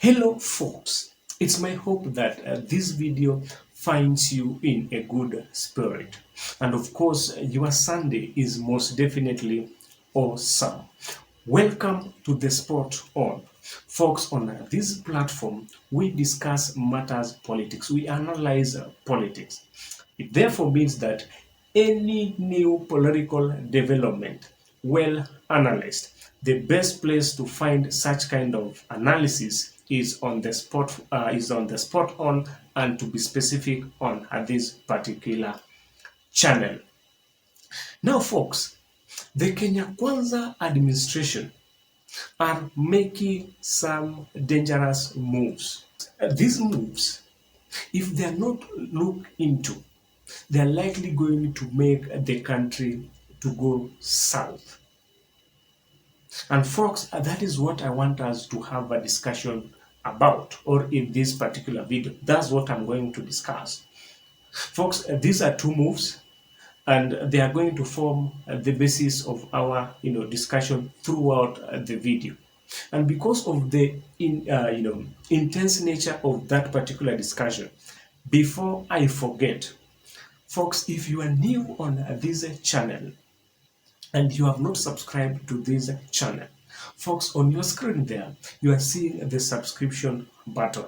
Hello folks, it's my hope that this video finds you in a good spirit, and of course your Sunday is most definitely awesome. Welcome to the Spot On. Folks, on this platform we discuss matters politics, we analyze politics. It therefore means that any new political development, well analyzed, the best place to find such kind of analysis is on the spot on, and to be specific on this particular channel. Now folks, the Kenya Kwanza administration are making some dangerous moves. These moves, if they are not looked into, they are likely going to make the country to go south. And folks, that is what I want us to have a discussion about, or in this particular video, that's what I'm going to discuss. Folks, these are two moves, and they are going to form the basis of our discussion throughout the video. And because of the intense nature of that particular discussion, before I forget, folks, if you are new on this channel and you have not subscribed to this channel, folks, on your screen there you are seeing the subscription button.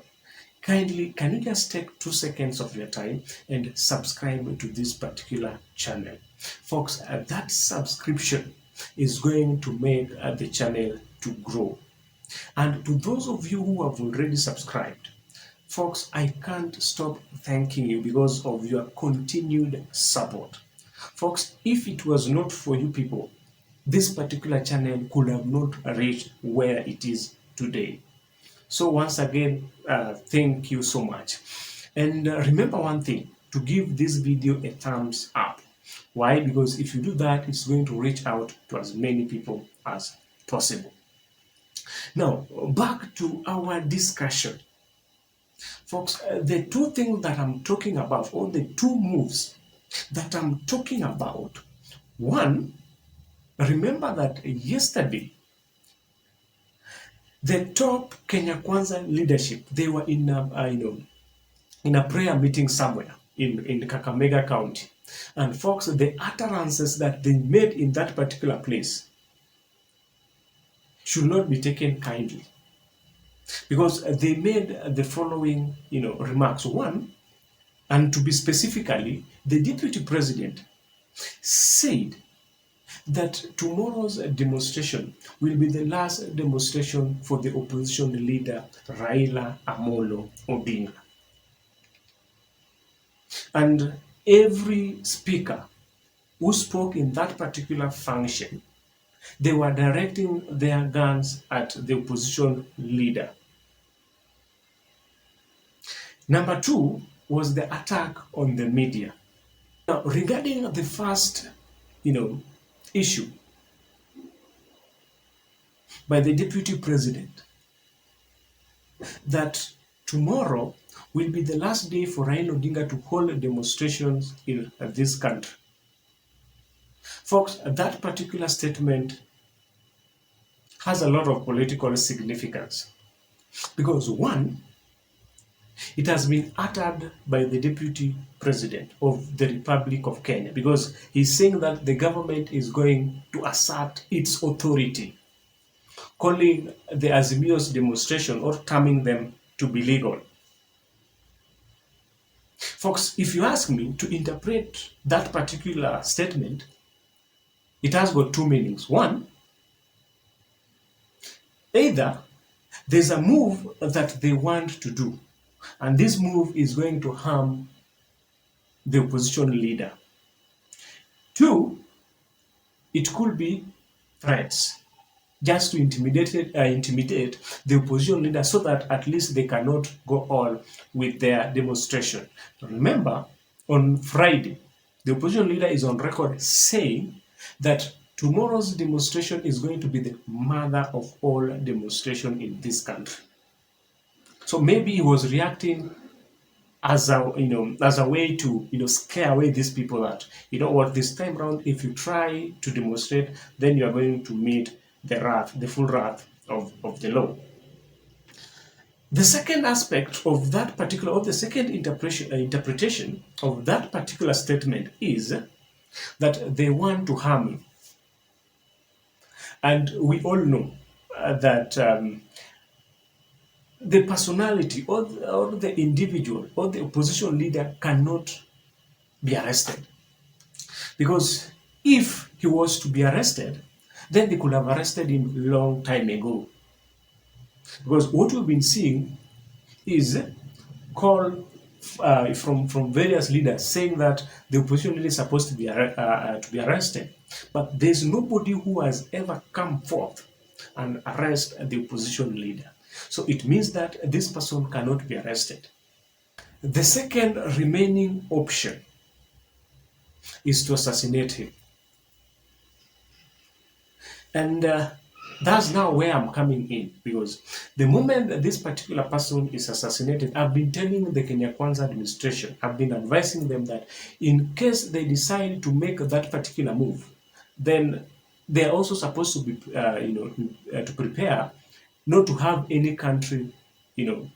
Kindly, can you just take 2 seconds of your time and subscribe to this particular channel? Folks, that subscription is going to make the channel to grow. And to those of you who have already subscribed, folks, I can't stop thanking you because of your continued support. Folks, if it was not for you people, this particular channel could have not reached where it is today. So once again, thank you so much. And remember one thing, to give this video a thumbs up. Why? Because if you do that, it's going to reach out to as many people as possible. Now, back to our discussion. Folks, the two things that I'm talking about, or the two moves that I'm talking about, one, remember that yesterday, the top Kenya Kwanza leadership, they were in a prayer meeting somewhere in Kakamega County. And folks, the utterances that they made in that particular place should not be taken kindly, because they made the following remarks. One, and to be specifically, the deputy president said that tomorrow's demonstration will be the last demonstration for the opposition leader Raila Amolo Odinga. And every speaker who spoke in that particular function, they were directing their guns at the opposition leader. Number two was the attack on the media. Now, regarding the first, issue by the deputy president, that tomorrow will be the last day for Raila Odinga to hold demonstrations in this country. Folks, that particular statement has a lot of political significance, because one, it has been uttered by the deputy president of the Republic of Kenya, because he's saying that the government is going to assert its authority, calling the Azimio's demonstration or terming them to be legal. Folks, if you ask me to interpret that particular statement, it has got two meanings. One, either there's a move that they want to do, and this move is going to harm the opposition leader. Two, it could be threats, just to intimidate the opposition leader, so that at least they cannot go on with their demonstration. Remember, on Friday, the opposition leader is on record saying that tomorrow's demonstration is going to be the mother of all demonstration in this country. So maybe he was reacting as a way to scare away these people, that what, this time around, if you try to demonstrate, then you are going to meet the full wrath of the law. The second aspect of that particular, or the second interpretation of that particular statement is that they want to harm you. And we all know that the personality or the individual or the opposition leader cannot be arrested. Because if he was to be arrested, then they could have arrested him long time ago. Because what we've been seeing is call from various leaders saying that the opposition leader is supposed to be arrested, but there's nobody who has ever come forth and arrest the opposition leader. So it means that this person cannot be arrested. The second remaining option is to assassinate him. And that's now where I'm coming in, because the moment that this particular person is assassinated, I've been telling the Kenya Kwanza administration, I've been advising them that in case they decide to make that particular move, then they're also supposed to be, to prepare not to have any country, to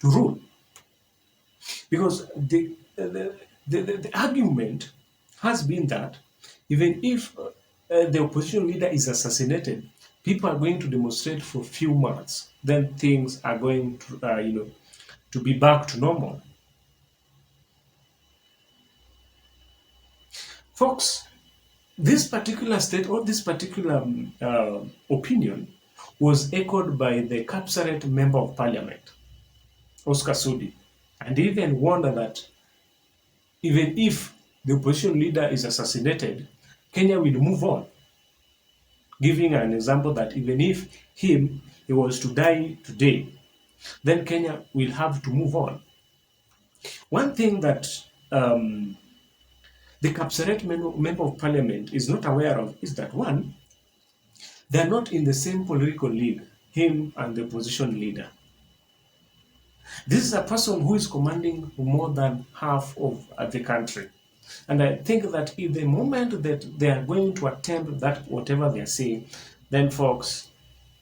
rule. Because the argument has been that even if the opposition leader is assassinated, people are going to demonstrate for a few months. Then things are going to, to be back to normal. Folks, this particular state or this particular opinion was echoed by the Kapsaret Member of Parliament, Oscar Sudi, and even warned that even if the opposition leader is assassinated, Kenya will move on, giving an example that even if he was to die today, then Kenya will have to move on. One thing that the Kapsaret Member of Parliament is not aware of is that, one, they're not in the same political league, him and the opposition leader. This is a person who is commanding more than half of the country. And I think that in the moment that they are going to attempt that, whatever they are saying, then folks,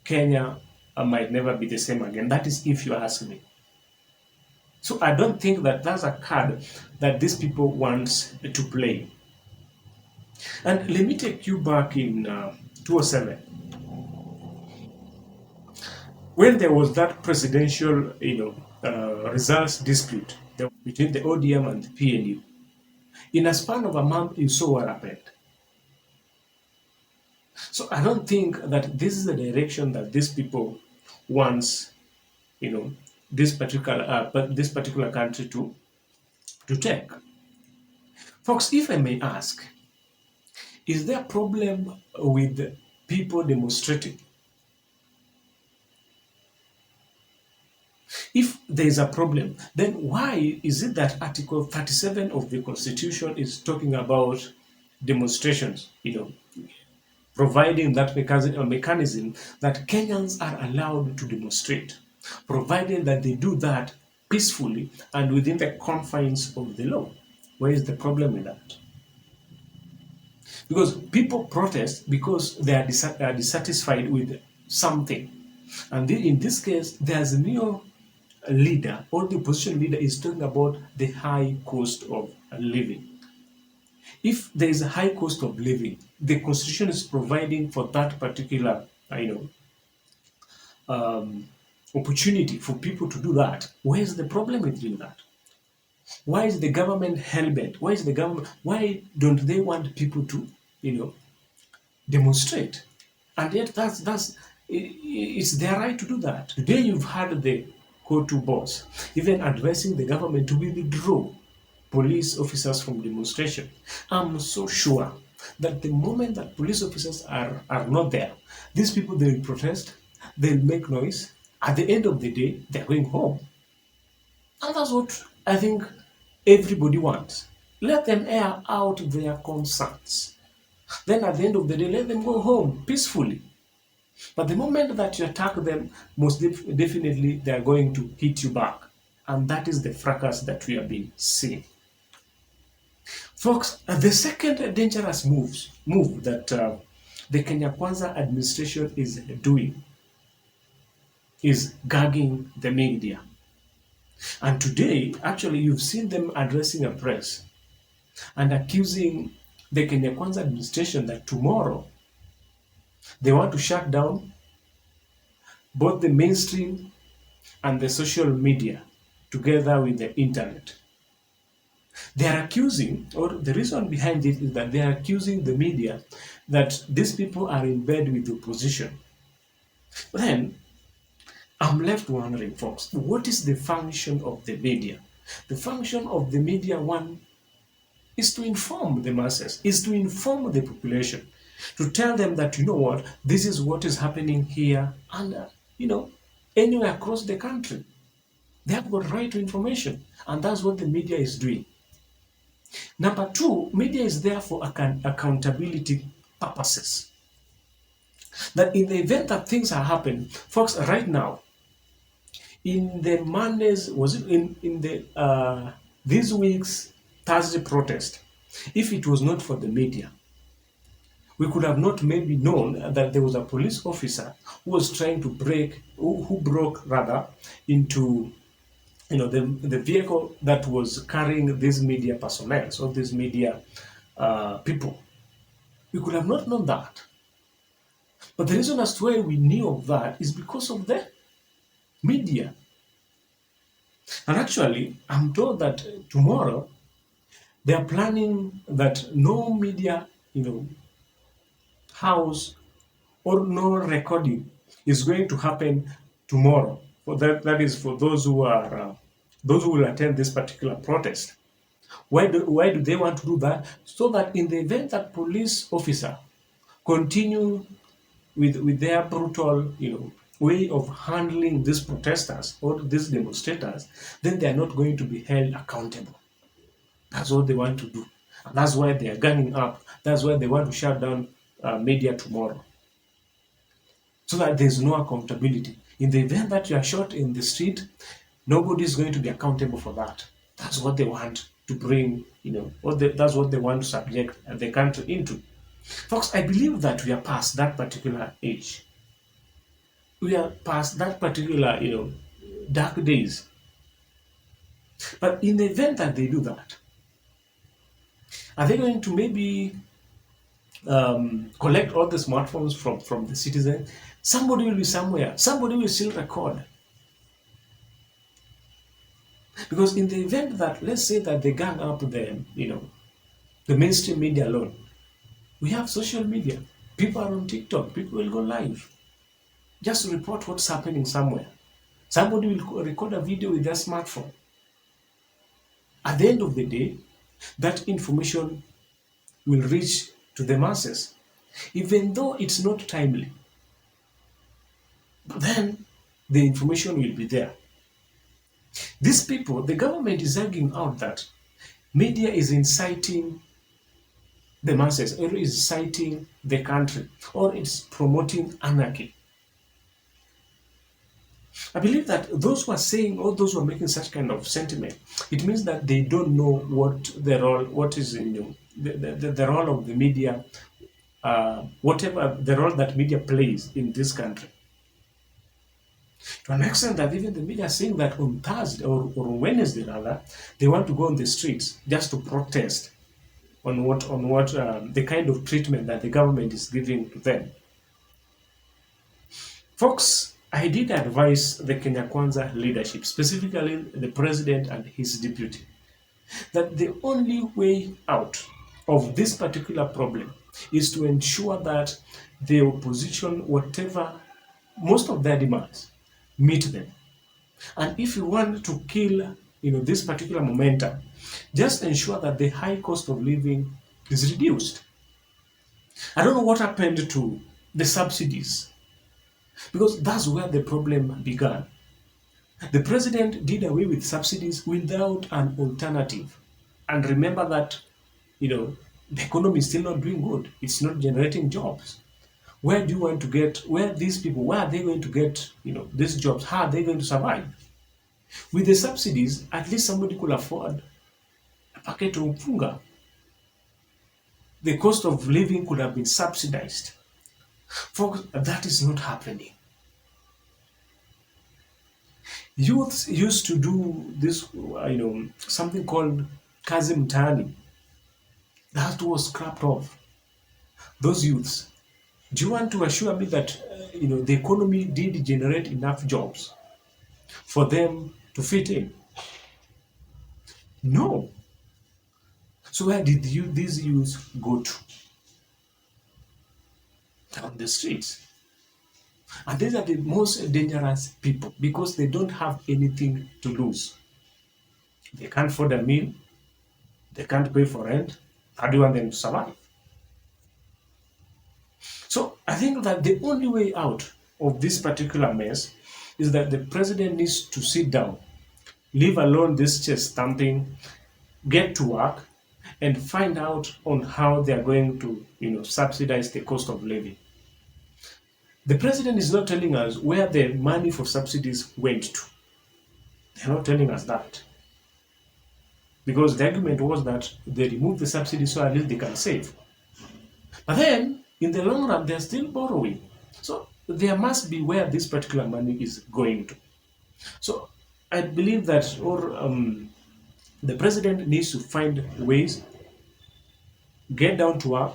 Kenya might never be the same again. That is if you ask me. So I don't think that that's a card that these people want to play. And let me take you back in 2007. When there was that presidential, results dispute between the ODM and the PNU, in a span of a month, you saw what happened. So I don't think that this is the direction that these people wants, this particular country to take. Folks, if I may ask, is there a problem with people demonstrating? If there is a problem, then why is it that Article 37 of the Constitution is talking about demonstrations, providing that mechanism that Kenyans are allowed to demonstrate, providing that they do that peacefully and within the confines of the law? Where is the problem with that? Because people protest because they are dissatisfied with something. And in this case, there's a new leader, or the opposition leader is talking about the high cost of living. If there is a high cost of living, the Constitution is providing for that particular, opportunity for people to do that. Where is the problem with doing that? Why is the government hell-bent? Why don't they want people to, demonstrate? And yet it's their right to do that. Today you've had the go-to boss even advising the government to withdraw police officers from demonstration. I'm so sure that the moment that police officers are not there, these people, they will protest, they'll make noise. At the end of the day, they're going home. And that's what I think everybody wants. Let them air out their concerns. Then at the end of the day, let them go home peacefully. But the moment that you attack them, most definitely they are going to hit you back. And that is the fracas that we have been seeing. Folks, the second dangerous move that the Kenya Kwanza administration is doing is gagging the media. And today, actually, you've seen them addressing a press and accusing the Kenya Kwanza administration that tomorrow they want to shut down both the mainstream and the social media together with the internet. They are accusing, or the reason behind it is that they are accusing the media that these people are in bed with the opposition. Then I'm left wondering, folks, what is the function of the media? The function of the media, one, is to inform the masses, is to inform the population, to tell them that, you know what, this is what is happening here and, anywhere across the country. They have got right to information, and that's what the media is doing. Number two, media is there for accountability purposes. That in the event that things are happening, folks, right now, in the Mondays, was it in the this week's Thursday protest, if it was not for the media, we could have not maybe known that there was a police officer who was trying to who broke rather into the vehicle that was carrying these media personnel, so these media people. We could have not known that. But the reason as to why we knew of that is because of the media. And actually, I'm told that tomorrow they are planning that no media, house or no recording is going to happen tomorrow. For that is for those who are those who will attend this particular protest. Why do they want to do that? So that in the event that police officer continue with their brutal, way of handling these protesters or these demonstrators, then they are not going to be held accountable. That's what they want to do. And that's why they are gunning up. That's why they want to shut down media tomorrow. So that there's no accountability. In the event that you are shot in the street, nobody is going to be accountable for that. That's what they want to bring, that's what they want to subject the country into. Folks, I believe that we are past that particular age. We are past that particular, dark days. But in the event that they do that, are they going to maybe collect all the smartphones from the citizens? Somebody will be somewhere. Somebody will still record. Because in the event that, let's say that they gang up the mainstream media alone, we have social media. People are on TikTok. People will go live. Just to report what's happening somewhere. Somebody will record a video with their smartphone. At the end of the day, that information will reach to the masses, even though it's not timely. But then the information will be there. These people, the government is arguing out that media is inciting the masses, or is inciting the country, or it's promoting anarchy. I believe that those who are saying, or those who are making such kind of sentiment, it means that they don't know what is in the role of the media, whatever the role that media plays in this country. To an extent that even the media are saying that on Thursday or Wednesday rather, they want to go on the streets just to protest on what the kind of treatment that the government is giving to them. Folks, I did advise the Kenya Kwanza leadership, specifically the president and his deputy, that the only way out of this particular problem is to ensure that the opposition, whatever, most of their demands, meet them. And if you want to kill, this particular momentum, just ensure that the high cost of living is reduced. I don't know what happened to the subsidies, because that's where the problem began. The president did away with subsidies without an alternative. And remember that, the economy is still not doing good. It's not generating jobs. Where do you want to get, where these people, where are they going to get, these jobs? How are they going to survive? With the subsidies, at least somebody could afford a packet of punga. The cost of living could have been subsidized. Folks, that is not happening. Youths used to do this, something called kazi mtaani. That was scrapped off. Those youths. Do you want to assure me that the economy did generate enough jobs for them to fit in? No. So where did these youths go to? Down the streets. And these are the most dangerous people because they don't have anything to lose. They can't afford a meal. They can't pay for rent. How do you want them to survive? So I think that the only way out of this particular mess is that the president needs to sit down, leave alone this chest stamping, get to work, and find out on how they are going to, subsidize the cost of living. The president is not telling us where the money for subsidies went to. They're not telling us that. Because the argument was that they removed the subsidies so at least they can save. But then, in the long run, they're still borrowing. So there must be where this particular money is going to. So I believe that the president needs to find ways, get down to work,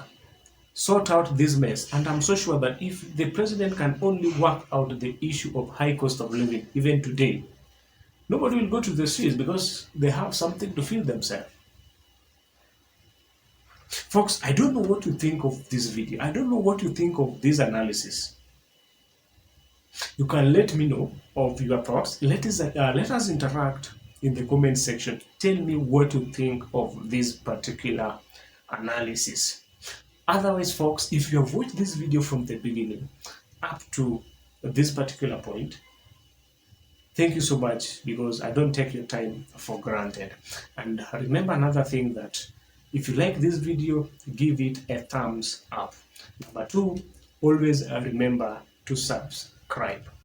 sort out this mess. And I'm so sure that if the president can only work out the issue of high cost of living, even today, nobody will go to the streets because they have something to feed themselves. Folks, I don't know what you think of this video. I don't know what you think of this analysis. You can let me know of your thoughts. Let us interact in the comment section. Tell me what you think of this particular analysis. Otherwise, folks, if you have watched this video from the beginning up to this particular point, thank you so much, because I don't take your time for granted. And remember another thing, that if you like this video, give it a thumbs up. Number two, always remember to subscribe.